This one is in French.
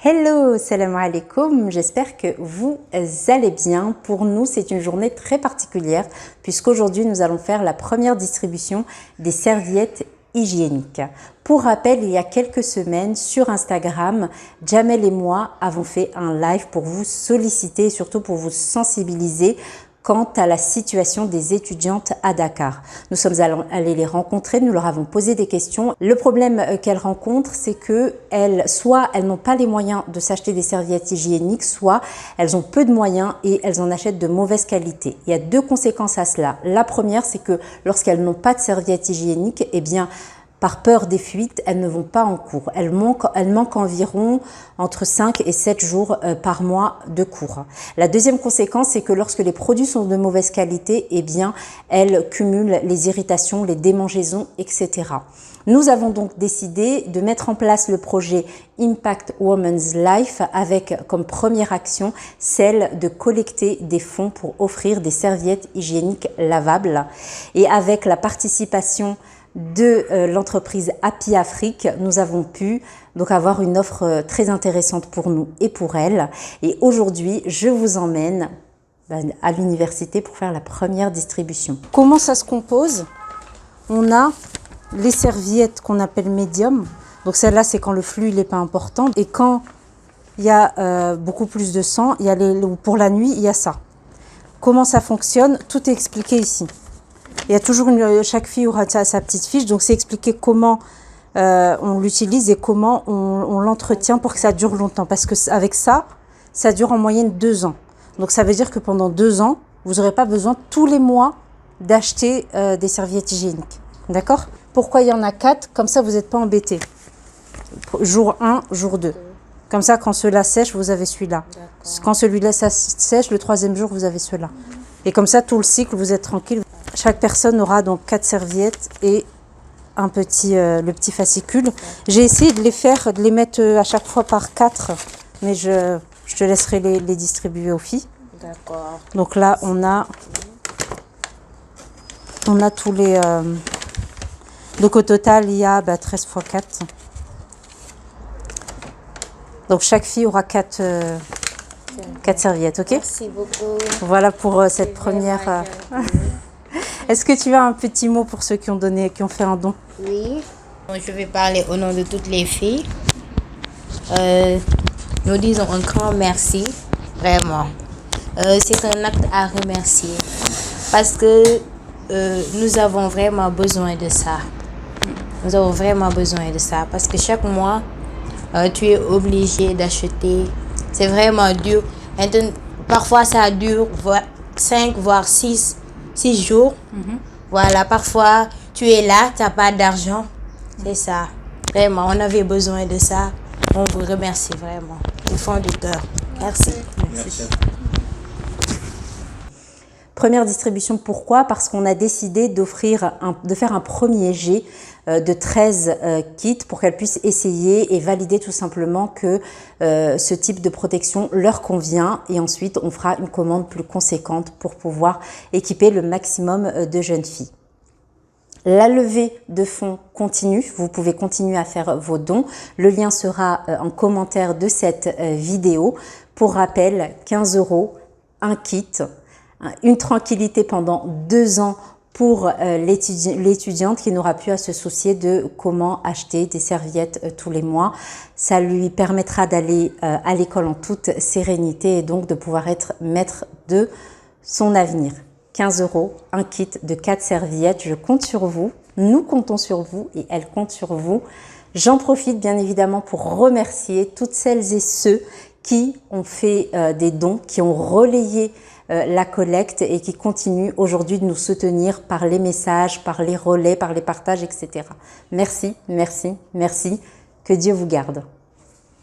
Hello, salam alaikum, j'espère que vous allez bien. Pour nous, c'est une journée très particulière puisqu'aujourd'hui, nous allons faire la première distribution des serviettes hygiéniques. Pour rappel, il y a quelques semaines sur Instagram, Jamel et moi avons fait un live pour vous solliciter et surtout pour vous sensibiliser quant à la situation des étudiantes à Dakar. Nous sommes allés les rencontrer, nous leur avons posé des questions. Le problème qu'elles rencontrent, c'est que soit elles n'ont pas les moyens de s'acheter des serviettes hygiéniques, soit elles ont peu de moyens et elles en achètent de mauvaise qualité. Il y a deux conséquences à cela. La première, c'est que lorsqu'elles n'ont pas de serviettes hygiéniques, eh bien, par peur des fuites, elles ne vont pas en cours. Elles manquent environ entre 5 et 7 jours par mois de cours. La deuxième conséquence, c'est que lorsque les produits sont de mauvaise qualité, eh bien, elles cumulent les irritations, les démangeaisons, etc. Nous avons donc décidé de mettre en place le projet Impact Women's Life avec comme première action celle de collecter des fonds pour offrir des serviettes hygiéniques lavables. Et avec la participation de l'entreprise Happy Afrique, nous avons pu donc avoir une offre très intéressante pour nous et pour elles. Et aujourd'hui, je vous emmène à l'université pour faire la première distribution. Comment ça se compose? On a les serviettes qu'on appelle médium. Donc celle-là, c'est quand le flux n'est pas important. Et quand il y a beaucoup plus de sang, il y a pour la nuit, il y a ça. Comment ça fonctionne? Tout est expliqué ici. Il y a toujours chaque fille aura sa petite fiche, donc c'est expliqué comment on l'utilise et comment on l'entretient pour que ça dure longtemps. Parce que avec ça, ça dure en moyenne 2 ans. Donc ça veut dire que pendant 2 ans, vous n'aurez pas besoin tous les mois d'acheter des serviettes hygiéniques. D'accord? Pourquoi il y en a 4? Comme ça, vous n'êtes pas embêtés. Jour 1, jour 2. Comme ça, quand cela sèche, vous avez celui-là. Quand celui-là sèche, le 3e jour, vous avez cela. Et comme ça, tout le cycle, vous êtes tranquille. Chaque personne aura donc 4 serviettes et le petit fascicule. J'ai essayé de les mettre à chaque fois par 4, mais je te laisserai les distribuer aux filles. D'accord. Donc là, on a tous les... donc au total, il y a 13 x 4. Donc chaque fille aura 4 serviettes, ok? Merci beaucoup. Voilà pour cette première... Est-ce que tu as un petit mot pour ceux qui ont fait un don? Oui. Je vais parler au nom de toutes les filles. Nous disons un grand merci, vraiment. C'est un acte à remercier parce que nous avons vraiment besoin de ça. Nous avons vraiment besoin de ça parce que chaque mois, tu es obligé d'acheter. C'est vraiment dur. Parfois, ça dure 5 voire 6 jours. Voilà, parfois tu es là, tu n'as pas d'argent. C'est ça. Vraiment, on avait besoin de ça. On vous remercie vraiment du fond du cœur. Merci. Merci. Première distribution, pourquoi? Parce qu'on a décidé de faire un premier jet de 13 kits pour qu'elles puissent essayer et valider tout simplement que ce type de protection leur convient. Et ensuite, on fera une commande plus conséquente pour pouvoir équiper le maximum de jeunes filles. La levée de fonds continue. Vous pouvez continuer à faire vos dons. Le lien sera en commentaire de cette vidéo. Pour rappel, 15 €, un kit. Une tranquillité pendant 2 ans pour l'étudiante qui n'aura plus à se soucier de comment acheter des serviettes tous les mois. Ça lui permettra d'aller à l'école en toute sérénité et donc de pouvoir être maître de son avenir. 15 €, un kit de 4 serviettes. Je compte sur vous, nous comptons sur vous et elle compte sur vous. J'en profite bien évidemment pour remercier toutes celles et ceux qui ont fait des dons, qui ont relayé la collecte et qui continuent aujourd'hui de nous soutenir par les messages, par les relais, par les partages, etc. Merci, merci, merci. Que Dieu vous garde.